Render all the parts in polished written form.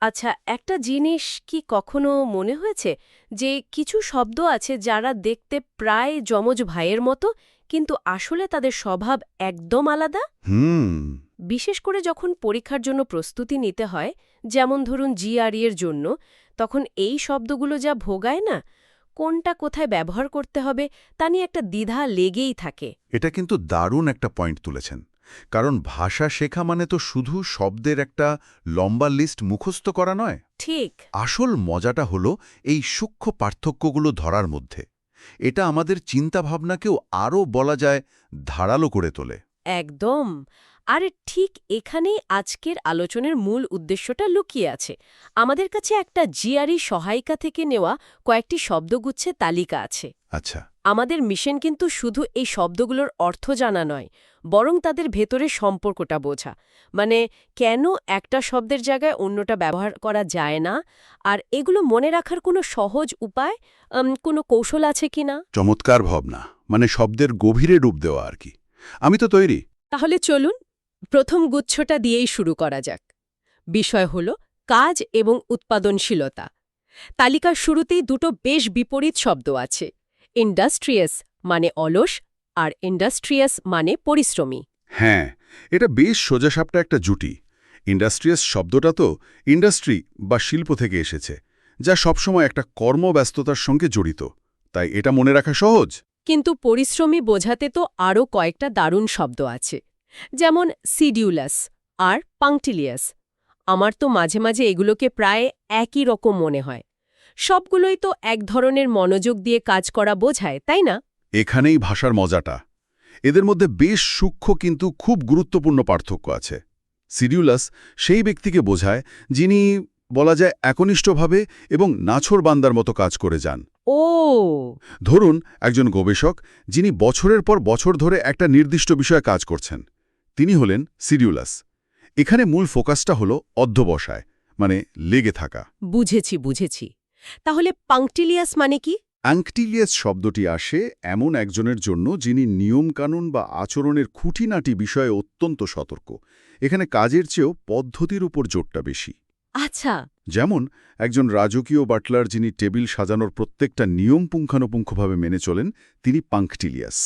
আচ্ছা, একটা জিনিস কি কখনো মনে হয়েছে যে কিছু শব্দ আছে যারা দেখতে প্রায় যমজ ভাইয়ের মতো, কিন্তু আসলে তাদের স্বভাব একদম আলাদা? হুম। বিশেষ করে যখন পরীক্ষার জন্য প্রস্তুতি নিতে হয়, যেমন ধরুন জিআরই এর জন্য, তখন এই শব্দগুলো যা ভোগায় না, কোনটা কোথায় ব্যবহার করতে হবে তা নিয়ে একটা দ্বিধা লেগেই থাকে। এটা কিন্তু দারুণ একটা পয়েন্ট তুলেছেন। কারণ ভাষা শেখা মানে তো শুধু শব্দের একটা লম্বা লিস্ট মুখস্থ করা নয়। ঠিক। আসল মজাটা হলো এই সূক্ষ্ম পার্থক্যগুলো ধরার মধ্যে। এটা আমাদের চিন্তাভাবনাকেও আরও বলা যায় ধারালো করে তোলে। একদম। আর ঠিক এখানেই আজকের আলোচনার মূল উদ্দেশ্যটা লুকিয়ে আছে। আমাদের কাছে একটা জিআরই সহায়িকা থেকে নেওয়া কয়েকটি শব্দগুচ্ছের তালিকা আছে। আচ্ছা। আমাদের মিশন কিন্তু শুধু এই শব্দগুলোর অর্থ জানা নয়, বরং তাদের ভেতরের সম্পর্কটা বোঝা। মানে কেন একটা শব্দের জায়গায় অন্যটা ব্যবহার করা যায় না, আর এগুলো মনে রাখার কোনো সহজ উপায়, কোনো কৌশল আছে কিনা। চমৎকার ভাবনা। মানে শব্দের গভীরে ডুব দেওয়া আর কি। আমি তো তৈরি। তাহলে চলুন প্রথম গুচ্ছটা দিয়েই শুরু করা যাক। বিষয় হল কাজ এবং উৎপাদনশীলতা। তালিকার শুরুতেই দুটো বেশ বিপরীত শব্দ আছে। ইন্ডাস্ট্রিয়াস মানে অলস, আর ইন্ডাস্ট্রিয়াস মানে পরিশ্রমী। হ্যাঁ, এটা বেশ সোজাসাপটা একটা জুটি। ইন্ডাস্ট্রিয়াস শব্দটা তো ইন্ডাস্ট্রি বা শিল্প থেকে এসেছে, যা সবসময় একটা কর্মব্যস্ততার সঙ্গে জড়িত। তাই এটা মনে রাখা সহজ। কিন্তু পরিশ্রমী বোঝাতে তো আরও কয়েকটা দারুণ শব্দ আছে, যেমন সিডিউলাস আর পাংটিলিয়াস। আমার তো মাঝে মাঝে এগুলোকে প্রায় একই রকম মনে হয়। সবগুলোই তো এক ধরনের মনোযোগ দিয়ে কাজ করা বোঝায়, তাই না? এখানেই ভাষার মজাটা। এদের মধ্যে বেশ সূক্ষ্ম কিন্তু খুব গুরুত্বপূর্ণ পার্থক্য আছে। সিডিউলাস সেই ব্যক্তিকে বোঝায় যিনি বলা যায় একনিষ্ঠভাবে এবং নাছোড়বান্দার মতো কাজ করে যান। ও। ধরুন একজন গবেষক যিনি বছরের পর বছর ধরে একটা নির্দিষ্ট বিষয়ে কাজ করছেন, তিনি হলেন সিডিউলাস। এখানে মূল ফোকাসটা হলো অধ্যবসায়, মানে লেগে থাকা। বুঝেছি বুঝেছি। তাহলে পাংটিলিয়াস মানে কি? অ্যাঙ্কটিলিয়াস শব্দটি আসে এমন একজনের জন্য যিনি নিয়মকানুন বা আচরণের খুঁটিনাটি বিষয়ে অত্যন্ত সতর্ক। এখানে কাজের চেয়েও পদ্ধতির উপর জোরটা বেশি। আচ্ছা। যেমন একজন রাজকীয় বাটলার যিনি টেবিল সাজানোর প্রত্যেকটা নিয়ম পুঙ্খানুপুঙ্খভাবে মেনে চলেন, তিনি পাংকটিলিয়াস।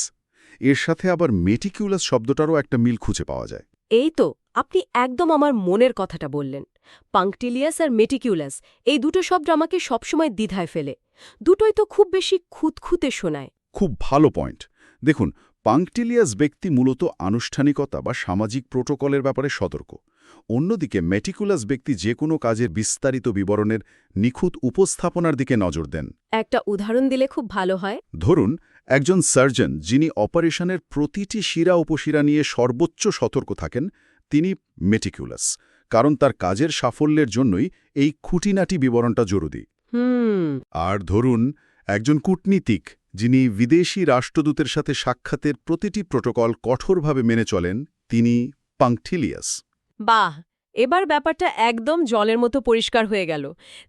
এর সাথে আবার মেটিকিউলাস শব্দটারও একটা মিল খুঁজে পাওয়া যায়। এই তো, আপনি একদম আমার মনের কথাটা বললেন। পাংটিলিয়াস আর মেটিকিউলাস, এই দুটো শব্দ আমাকে সবসময় দ্বিধায় ফেলে। দুটোই তো খুব বেশি খুঁতখুঁতে শোনায়। খুব ভালো পয়েন্ট। দেখুন, পাংকটিলিয়াস ব্যক্তি মূলত আনুষ্ঠানিকতা বা সামাজিক প্রোটোকলের ব্যাপারে সতর্ক। অন্যদিকে মেটিকুলাস ব্যক্তি যে কোনো কাজের বিস্তারিত বিবরণের নিখুঁত উপস্থাপনার দিকে নজর দেন। একটা উদাহরণ দিলে খুব ভালো হয়। ধরুন একজন সার্জন যিনি অপারেশনের প্রতিটি শিরা উপশিরা নিয়ে সর্বোচ্চ সতর্ক থাকেন, তিনি মেটিকুলাস। কারণ তার কাজের সাফল্যের জন্যই এই খুঁটিনাটি বিবরণটা জরুরি। হুম। আর ধরুন একজন কূটনীতিক যিনি বিদেশি রাষ্ট্রদূতের সাথে সাক্ষাতের প্রতিটি প্রোটোকল কঠোরভাবে মেনে চলেন, তিনি পাংকটিলিয়াস। বাহ, এবার ব্যাপারটা একদম জলের মতো পরিষ্কার হয়ে গেল।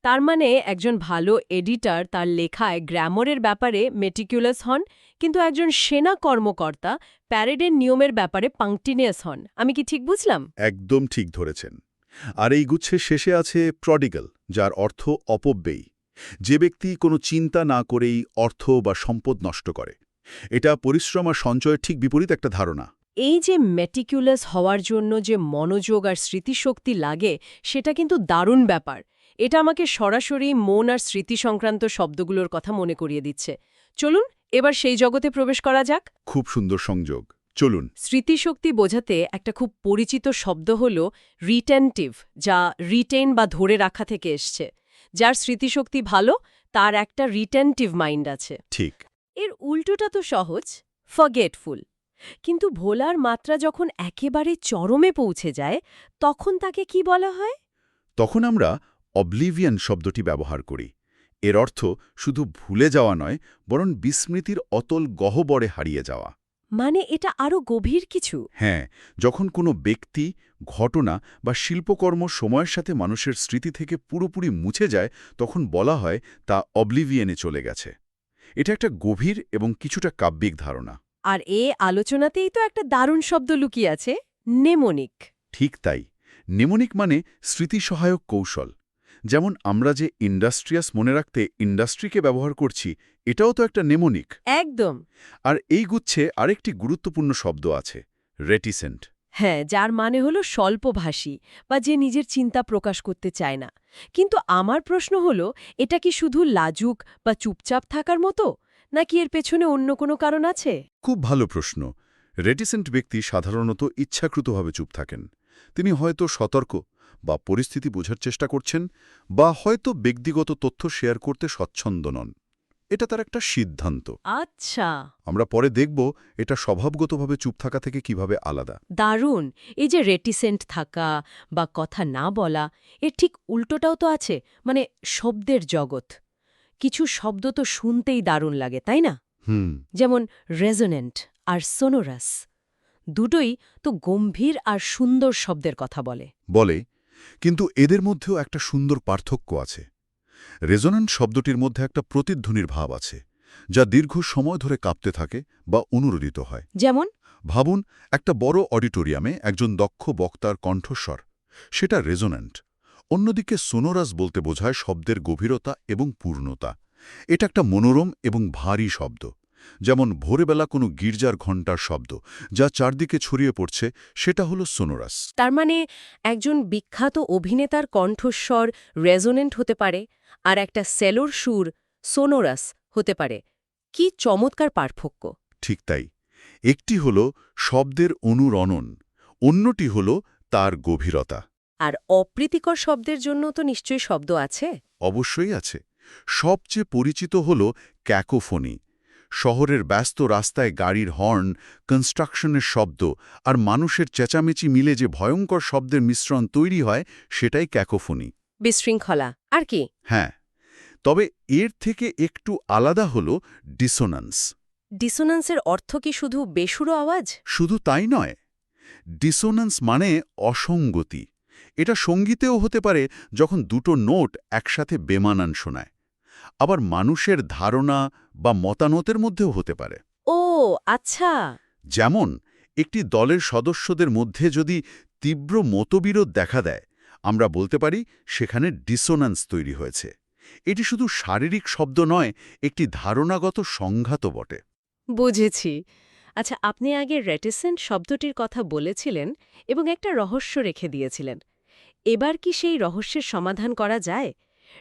তার মানে একজন ভালো এডিটর তার লেখায় গ্রামারের ব্যাপারে মেটিকুলাস হন, কিন্তু একজন সেনা কর্মকর্তা প্যারেডের নিয়মের ব্যাপারে পাংটিনিয়াস হন। আমি কি ঠিক বুঝলাম? একদম ঠিক ধরেছেন। আর এই গুচ্ছের শেষে আছে প্রডিগাল, যার অর্থ অপব্যয়ী, যে ব্যক্তি কোনো চিন্তা না করেই অর্থ বা সম্পদ নষ্ট করে। এটা পরিশ্রম আর সঞ্চয়ের ঠিক বিপরীত একটা ধারণা। এই যে মেটিকুলাস হওয়ার জন্য যে মনোযোগ আর স্মৃতিশক্তি লাগে, সেটা কিন্তু দারুণ ব্যাপার। এটা আমাকে সরাসরি মন আর স্মৃতি সংক্রান্ত শব্দগুলোর কথা মনে করিয়ে দিচ্ছে। চলুন এবার সেই জগতে প্রবেশ করা যাক। খুব সুন্দর সংযোগ। চলুন। স্মৃতিশক্তি বোঝাতে একটা খুব পরিচিত শব্দ হল রিটেনটিভ, যা রিটেন বা ধরে রাখা থেকে এসছে। যার স্মৃতিশক্তি ভালো, তার একটা রিটেনটিভ মাইন্ড আছে। ঠিক। এর উল্টোটা তো সহজ, ফরগেটফুল। কিন্তু ভোলার মাত্রা যখন একেবারে চরমে পৌঁছে যায়, তখন তাকে কি বলা হয়? তখন আমরা অবলিভিয়ান শব্দটি ব্যবহার করি। এর অর্থ শুধু ভুলে যাওয়া নয়, বরং বিস্মৃতির অতল গহ্বরে হারিয়ে যাওয়া। মানে এটা আরও গভীর কিছু। হ্যাঁ, যখন কোনো ব্যক্তি, ঘটনা বা শিল্পকর্ম সময়ের সাথে মানুষের স্মৃতি থেকে পুরোপুরি মুছে যায়, তখন বলা হয় তা অবলিভিয়ানে চলে গেছে। এটা একটা গভীর এবং কিছুটা কাব্যিক ধারণা। আর এ আলোচনাতেই তো একটা দারুণ শব্দ লুকিয়ে আছে, নেমোনিক। ঠিক তাই। নেমোনিক মানে স্মৃতিসহায়ক কৌশল। যেমন আমরা যে ইন্ডাস্ট্রিয়াস মনে রাখতে ইন্ডাস্ট্রিকে ব্যবহার করছি, এটাও তো একটা নেমোনিক। একদম। আর এই গুচ্ছে আরেকটি গুরুত্বপূর্ণ শব্দ আছে, রেটিসেন্ট। হ্যাঁ, যার মানে হলো স্বল্পভাষী বা যে নিজের চিন্তা প্রকাশ করতে চায় না। কিন্তু আমার প্রশ্ন হলো, এটা কি শুধু লাজুক বা চুপচাপ থাকার মতো, নাকি এর পেছনে অন্য কোনো কারণ আছে? খুব ভালো প্রশ্ন। রেটিসেন্ট ব্যক্তি সাধারণত ইচ্ছাকৃতভাবে চুপ থাকেন। তিনি হয়তো সতর্ক বা পরিস্থিতি বোঝার চেষ্টা করছেন, বা হয়তো ব্যক্তিগত তথ্য শেয়ার করতে স্বচ্ছন্দ নন। এটা তার একটা সিদ্ধান্ত। আচ্ছা, আমরা পরে দেখব এটা স্বভাবগতভাবে চুপ থাকা থেকে কিভাবে আলাদা। দারুণ। এই যে রেটিসেন্ট থাকা বা কথা না বলা, এর ঠিক উল্টোটাও তো আছে, মানে শব্দের জগৎ। কিছু শব্দ তো শুনতেই দারুণ লাগে, তাই না? হুম। যেমন রেজোনেন্ট আর সোনোরাস, দুটোই তো গম্ভীর আর সুন্দর শব্দের কথা বলে। বলে, কিন্তু এদের মধ্যেও একটা সুন্দর পার্থক্য আছে। রেজোন্যান্ট শব্দটির মধ্যে একটা প্রতিধ্বনির ভাব আছে, যা দীর্ঘ সময় ধরে কাঁপতে থাকে বা অনুরোদিত হয়। যেমন ভাবুন, একটা বড় অডিটোরিয়ামে একজন দক্ষ বক্তার কণ্ঠস্বর, সেটা রেজোন্যান্ট। অন্যদিকে সোনোরাস বলতে বোঝায় শব্দের গভীরতা এবং পূর্ণতা। এটা একটা মনোরম এবং ভারী শব্দ, যেমন ভোরবেলা কোনো গির্জার ঘণ্টার শব্দ যা চারদিকে ছড়িয়ে পড়ছে, সেটা হলো সোনোরাস। তার মানে একজন বিখ্যাত অভিনেতার কণ্ঠস্বর রেজোনেন্ট হতে পারে, আর একটা সেলোর সুর সোনোরাস হতে পারে। কি চমৎকার পার্থক্য! ঠিক তাই। একটি হল শব্দের অনুরণন, অন্যটি হল তার গভীরতা। আর অপ্রীতিকর শব্দের জন্য তো নিশ্চয়ই শব্দ আছে। অবশ্যই আছে। সবচেয়ে পরিচিত হল ক্যাকোফোনি। শহরের ব্যস্ত রাস্তায় গাড়ির হর্ন, কনস্ট্রাকশনের শব্দ আর মানুষের চেঁচামেচি মিলে যে ভয়ঙ্কর শব্দের মিশ্রণ তৈরি হয়, সেটাই ক্যাকোফোনি। বিশৃঙ্খলা আর কি? হ্যাঁ, তবে এর থেকে একটু আলাদা হল ডিসোনান্স। ডিসোনান্সের অর্থ কি শুধু বেসুরো আওয়াজ? শুধু তাই নয়, ডিসোনান্স মানে অসঙ্গতি। এটা সঙ্গীতেও হতে পারে, যখন দুটো নোট একসাথে বেমানান শোনায়। আবার মানুষের ধারণা বা মতামতের মধ্যেও হতে পারে। ও আচ্ছা। যেমন, একটি দলের সদস্যদের মধ্যে যদি তীব্র মতবিরোধ দেখা দেয়, আমরা বলতে পারি সেখানে ডিসোনান্স তৈরি হয়েছে। এটি শুধু শারীরিক শব্দ নয়, একটি ধারণাগত সংঘাতও বটে। বুঝেছি। আচ্ছা, আপনি আগে রেটিসেন্ট শব্দটির কথা বলেছিলেন এবং একটা রহস্য রেখে দিয়েছিলেন। এবার কি সেই রহস্যের সমাধান করা যায়?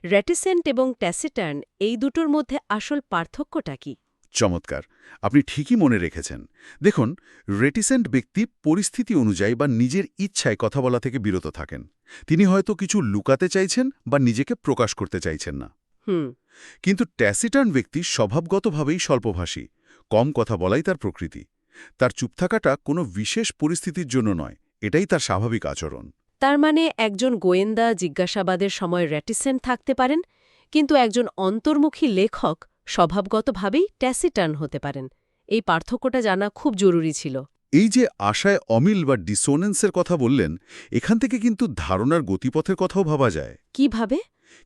রেটিসেন্ট এবং ট্যাসিটার্ন, এই দুটোর মধ্যে আসল পার্থক্যটা কি? চমৎকার, আপনি ঠিকই মনে রেখেছেন। দেখুন, রেটিসেন্ট ব্যক্তি পরিস্থিতি অনুযায়ী বা নিজের ইচ্ছায় কথা বলা থেকে বিরত থাকেন। তিনি হয়তো কিছু লুকাতে চাইছেন বা নিজেকে প্রকাশ করতে চাইছেন না। হুম। কিন্তু ট্যাসিটার্ন ব্যক্তি স্বভাবগতভাবেই স্বল্পভাষী, কম কথা বলাই তার প্রকৃতি। তার চুপ থাকাটা কোনো বিশেষ পরিস্থিতির জন্য নয়, এটাই তার স্বাভাবিক আচরণ। তার মানে একজন গোয়েন্দা জিজ্ঞাসাবাদের সময় রেটিসেন্ট থাকতে পারেন, কিন্তু একজন অন্তর্মুখী লেখক স্বভাবগতভাবেই ট্যাসিটার্ন হতে পারেন। এই পার্থক্যটা জানা খুব জরুরি ছিল। এই যে আশায় অমিল বা ডিসোনেন্সের কথা বললেন, এখান থেকে কিন্তু ধারণার গতিপথের কথাও ভাবা যায়। কিভাবে?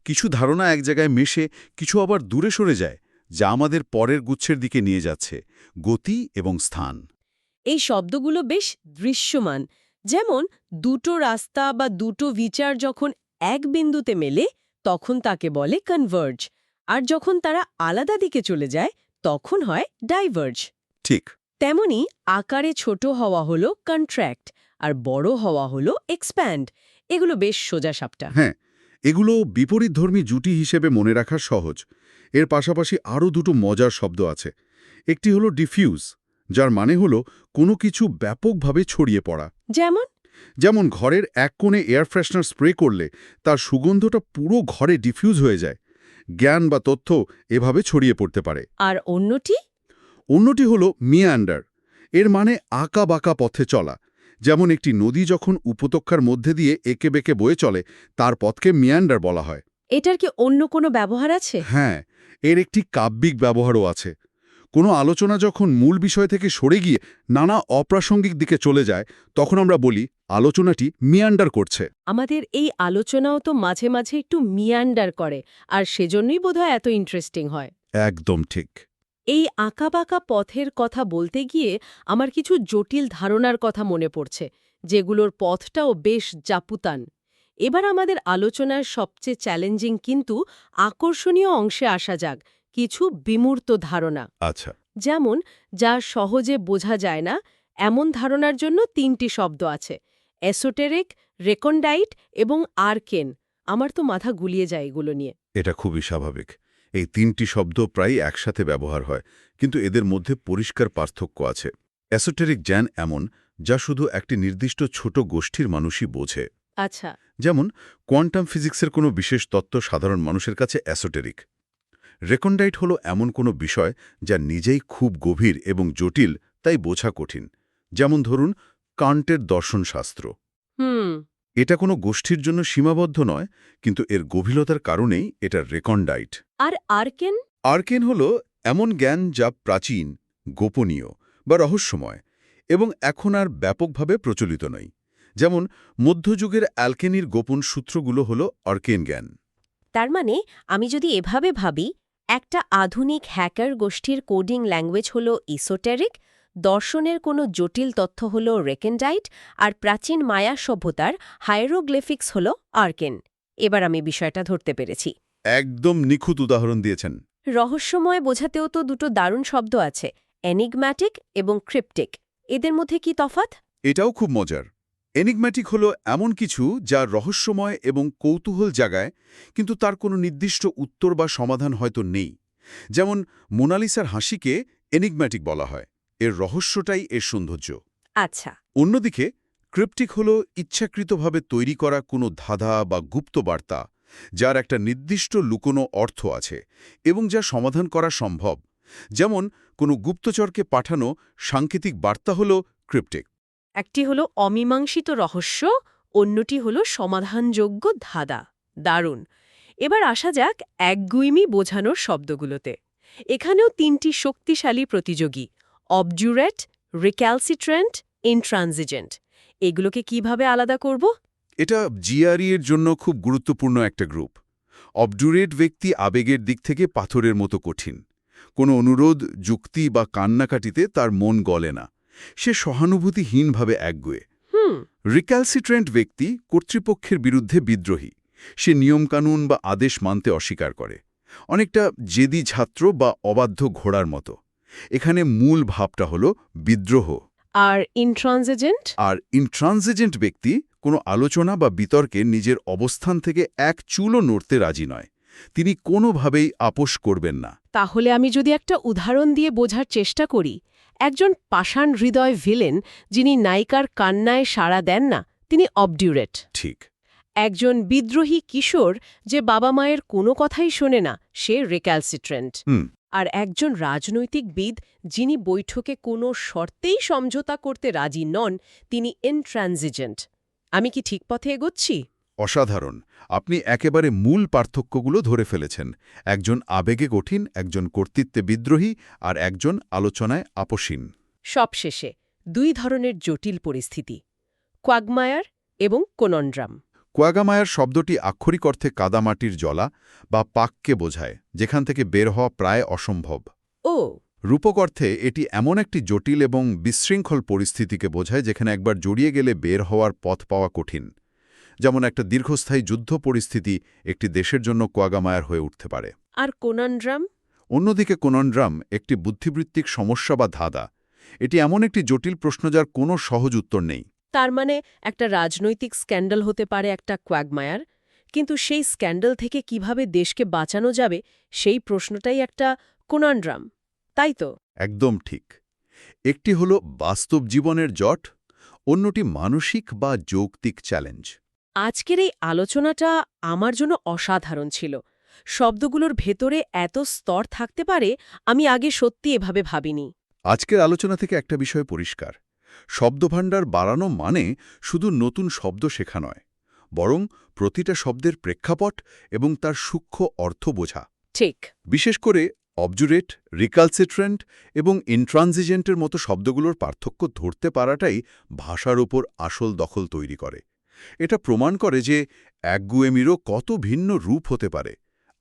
কিছু ধারণা এক জায়গায় মেশে, কিছু আবার দূরে সরে যায়, যা আমাদের পরের গুচ্ছের দিকে নিয়ে যাচ্ছে, গতি এবং স্থান। এই শব্দগুলো বেশ দৃশ্যমান। যেমন দুটো রাস্তা বা দুটো বিচার যখন এক বিন্দুতে মেলে, তখন তাকে বলে কনভার্জ, আর যখন তারা আলাদা দিকে চলে যায় তখন হয় ডাইভার্জ। ঠিক। তেমনি আকারে ছোট হওয়া হলো কন্ট্র্যাক্ট, আর বড় হওয়া হলো এক্সপ্যান্ড। এগুলো বেশ সোজাসাপটা। হ্যাঁ, এগুলো বিপরীতধর্মী জুটি হিসেবে মনে রাখা সহজ। এর পাশাপাশি আরও দুটো মজার শব্দ আছে। একটি হলো ডিফিউজ, যার মানে হলো কোনো কিছু ব্যাপকভাবে ছড়িয়ে পড়া। যেমন যেমন ঘরের এক কোণে এয়ার ফ্রেশনার স্প্রে করলে তার সুগন্ধটা পুরো ঘরে ডিফিউজ হয়ে যায়। জ্ঞান বা তথ্য এভাবে ছড়িয়ে পড়তে পারে। আর অন্যটি? অন্যটি হলো মিয়ান্ডার। এর মানে আঁকা বাঁকা পথে চলা। যেমন একটি নদী যখন উপত্যকার মধ্যে দিয়ে এঁকে বেঁকে বয়ে চলে, তার পথকে মিয়ান্ডার বলা হয়। এটার কি অন্য কোনো ব্যবহার আছে? হ্যাঁ, এর একটি কাব্যিক ব্যবহারও আছে। কোনো আলোচনা যখন মূল বিষয় থেকে সরে গিয়ে নানা অপ্রাসঙ্গিক দিকে চলে যায়, তখন আমরা বলি আলোচনাটি মিয়ান্ডার করছে। আমাদের এই আলোচনাও তো মাঝে মাঝে একটু মিয়ান্ডার করে, আর সেজন্যই বোধহয় এত ইন্টারেস্টিং হয়। একদম ঠিক। এই আঁকাবাঁকা পথের কথা বলতে গিয়ে আমার কিছু জটিল ধারণার কথা মনে পড়ছে, যেগুলোর পথটাও বেশ জাপুতান। এবার আমাদের আলোচনার সবচেয়ে চ্যালেঞ্জিং কিন্তু আকর্ষণীয় অংশে আসা যাক, কিছু বিমূর্ত ধারণা। আচ্ছা। যেমন, যা সহজে বোঝা যায় না এমন ধারণার জন্য 3টি শব্দ আছে: এসোটেরিক, রেকন্ডাইট এবং আর্কেন। আমার তো মাথা গুলিয়ে যায় এগুলো নিয়ে। এটা খুবই স্বাভাবিক। এই 3টি শব্দ প্রায় একসাথে ব্যবহার হয়, কিন্তু এদের মধ্যে পরিষ্কার পার্থক্য আছে। এসোটেরিক জ্ঞান এমন, যা শুধু একটি নির্দিষ্ট ছোট গোষ্ঠীর মানুষই বোঝে। আচ্ছা। যেমন কোয়ান্টাম ফিজিক্সের কোনো বিশেষ তত্ত্ব সাধারণ মানুষের কাছে এসোটেরিক। রেকন্ডাইট হলো এমন কোনো বিষয় যা নিজেই খুব গভীর এবং জটিল, তাই বোঝা কঠিন। যেমন ধরুন কান্টের দর্শনশাস্ত্র। হুম। এটা কোনো গোষ্ঠীর জন্য সীমাবদ্ধ নয়, কিন্তু এর গভীরতার কারণেই এটা রেকন্ডাইট। আর আর্কেন? আর্কেন হল এমন জ্ঞান যা প্রাচীন, গোপনীয় বা রহস্যময় এবং এখন আর ব্যাপকভাবে প্রচলিত নয়। যেমন মধ্যযুগের অ্যালকেনির গোপন সূত্রগুলো হল আর্কেন জ্ঞান। তার মানে আমি যদি এভাবে ভাবি, একটা আধুনিক হ্যাকার গোষ্ঠীর কোডিং ল্যাঙ্গুয়েজ হলো ইসোটেরিক, দর্শনের কোনো জটিল তথ্য হলো রেকেন্ডাইট, আর প্রাচীন মায়া সভ্যতার হাইরোগ্লিফিক্স হলো আর্কেন। এবার আমি বিষয়টা ধরতে পেরেছি। একদম নিখুঁত উদাহরণ দিয়েছেন। রহস্যময় বোঝাতেও তো দুটো দারুণ শব্দ আছে, এনিগম্যাটিক এবং ক্রিপ্টিক। এদের মধ্যে কি তফাৎ? এটাও খুব মজার। এনিগম্যাটিক হল এমন কিছু যা রহস্যময় এবং কৌতূহল জাগায়, কিন্তু তার কোনো নির্দিষ্ট উত্তর বা সমাধান হয়তো নেই। যেমন মোনালিসার হাসিকে এনিগম্যাটিক বলা হয়, এর রহস্যটাই এর সৌন্দর্য। আচ্ছা। অন্যদিকে ক্রিপ্টিক হল ইচ্ছাকৃতভাবে তৈরি করা কোনো ধাঁধা বা গুপ্ত বার্তা, যার একটা নির্দিষ্ট লুকোনো অর্থ আছে এবং যা সমাধান করা সম্ভব। যেমন কোনো গুপ্তচরকে পাঠানো সাংকেতিক বার্তা হল ক্রিপ্টিক। একটি হলো অমীমাংসিত রহস্য, অন্যটি হলো সমাধানযোগ্য ধাঁধা। দারুণ। এবার আসা যাক একগুইমি বোঝানোর শব্দগুলোতে। এখানেও 3টি শক্তিশালী প্রতিযোগী: অবজুরেট, রিক্যালসিট্রেন্ট, ইনট্রানজিজেন্ট। এগুলোকে কিভাবে আলাদা করব? এটা জিআরই এর জন্য খুব গুরুত্বপূর্ণ একটা গ্রুপ। অবডুরেট ব্যক্তি আবেগের দিক থেকে পাথরের মতো কঠিন। কোনো অনুরোধ, যুক্তি বা কান্নাকাটিতে তার মন গলে না। সে সহানুভূতিহীনভাবে একগুঁয়ে। রিক্যালসিট্রেন্ট ব্যক্তি কর্তৃপক্ষের বিরুদ্ধে বিদ্রোহী। সে নিয়মকানুন বা আদেশ মানতে অস্বীকার করে, অনেকটা জেদি ছাত্র বা অবাধ্য ঘোড়ার মতো। এখানে মূল ভাবটা হল বিদ্রোহ। আর ইনট্রানজিজেন্ট? আর ইনট্রানজিজেন্ট ব্যক্তি কোনো আলোচনা বা বিতর্কে নিজের অবস্থান থেকে এক চুলও নড়তে রাজি নয়। তিনি কোনোভাবেই আপোস করবেন না। তাহলে আমি যদি একটা উদাহরণ দিয়ে বোঝার চেষ্টা করি, একজন পাষাণ হৃদয় ভিলেন যিনি নায়িকার কান্নায় সাড়া দেন না, তিনি অবডিউরেট। ঠিক। একজন বিদ্রোহী কিশোর যে বাবা মায়ের কোনো কথাই শোনে না, সে রিক্যালসিট্রেন্ট। আর একজন রাজনৈতিকবিদ যিনি বৈঠকে কোনো শর্তেই সমঝোতা করতে রাজি নন, তিনি ইনট্রানজিজেন্ট। আমি কি ঠিক পথে এগোচ্ছি? অসাধারণ। আপনি একেবারে মূল পার্থক্যগুলো ধরে ফেলেছেন। একজন আবেগে কঠিন, একজন কর্তৃত্বে বিদ্রোহী, আর একজন আলোচনায় আপোষহীন। সবশেষে 2 ধরনের জটিল পরিস্থিতি: কোয়াগমায়ার এবং কোনন্ড্রাম। কোয়াগামায়ার শব্দটি আক্ষরিক অর্থে কাদামাটির জলা বা পাককে বোঝায়, যেখান থেকে বের হওয়া প্রায় অসম্ভব। ও। রূপক অর্থে এটি এমন একটি জটিল এবং বিশৃঙ্খল পরিস্থিতিকে বোঝায় যেখানে একবার জড়িয়ে গেলে বের হওয়ার পথ পাওয়া কঠিন। যেমন একটা দীর্ঘস্থায়ী যুদ্ধ পরিস্থিতি একটি দেশের জন্য কোয়াগামায়ার হয়ে উঠতে পারে। আর কোনন্ড্রাম? অন্যদিকে কোনন্ড্রাম একটি বুদ্ধিবৃত্তিক সমস্যা বা ধাঁধা। এটি এমন একটি জটিল প্রশ্ন যার কোনো সহজ উত্তর নেই। তার মানে একটা রাজনৈতিক স্ক্যান্ডাল হতে পারে একটা কোয়াগমায়ার, কিন্তু সেই স্ক্যান্ডাল থেকে কিভাবে দেশকে বাঁচানো যাবে সেই প্রশ্নটাই একটা কোনন্ড্রাম, তাই তো? একদম ঠিক। একটি হল বাস্তব জীবনের জট, অন্যটি মানসিক বা যৌক্তিক চ্যালেঞ্জ। আজকের এই আলোচনাটা আমার জন্য অসাধারণ ছিল। শব্দগুলোর ভেতরে এত স্তর থাকতে পারে আমি আগে সত্যি এভাবে ভাবিনি। আজকের আলোচনা থেকে একটা বিষয় পরিষ্কার: শব্দভাণ্ডার বাড়ানো মানে শুধু নতুন শব্দ শেখা নয়, বরং প্রতিটা শব্দের প্রেক্ষাপট এবং তার সূক্ষ্ম অর্থ বোঝা। ঠিক। বিশেষ করে অবজুরেট, রিক্যালসিট্রেন্ট এবং ইনট্রানজিজেন্টের মতো শব্দগুলোর পার্থক্য ধরতে পারাটাই ভাষার উপর আসল দখল তৈরি করে। এটা প্রমাণ করে যে একগুঁয়েমিরও কত ভিন্ন রূপ হতে পারে,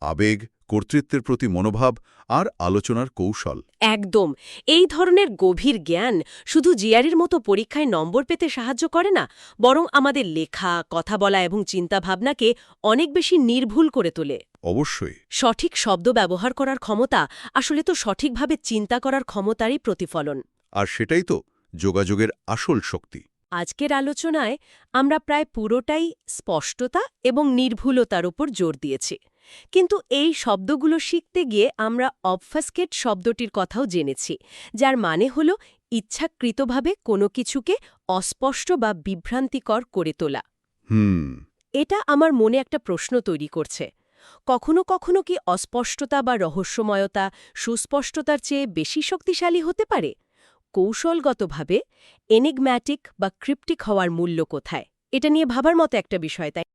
আবেগ, কর্তৃত্বের প্রতি মনোভাব আর আলোচনার কৌশল। একদম। এই ধরনের গভীর জ্ঞান শুধু জিআরের মতো পরীক্ষায় নম্বর পেতে সাহায্য করে না, বরং আমাদের লেখা, কথা বলা এবং চিন্তাভাবনাকে অনেক বেশি নির্ভুল করে তোলে। অবশ্যই। সঠিক শব্দ ব্যবহার করার ক্ষমতা আসলে তো সঠিকভাবে চিন্তা করার ক্ষমতারই প্রতিফলন। আর সেটাই তো যোগাযোগের আসল শক্তি। আজকের আলোচনায় আমরা প্রায় পুরোটাই স্পষ্টতা এবং নির্ভুলতার উপর জোর দিয়েছি, কিন্তু এই শব্দগুলো শিখতে গিয়ে আমরা অবফাস্কেট শব্দটির কথাও জেনেছি, যার মানে হল ইচ্ছাকৃতভাবে কোনো কিছুকে অস্পষ্ট বা বিভ্রান্তিকর করে তোলা। হুম। এটা আমার মনে একটা প্রশ্ন তৈরি করছে। কখনো কখনো কি অস্পষ্টতা বা রহস্যময়তা সুস্পষ্টতার চেয়ে বেশি শক্তিশালী হতে পারে? কৌশলগতভাবে এনিগম্যাটিক বা ক্রিপ্টিক হওয়ার মূল্য কোথায়? এটা নিয়ে ভাবার মতো একটা বিষয়, তাই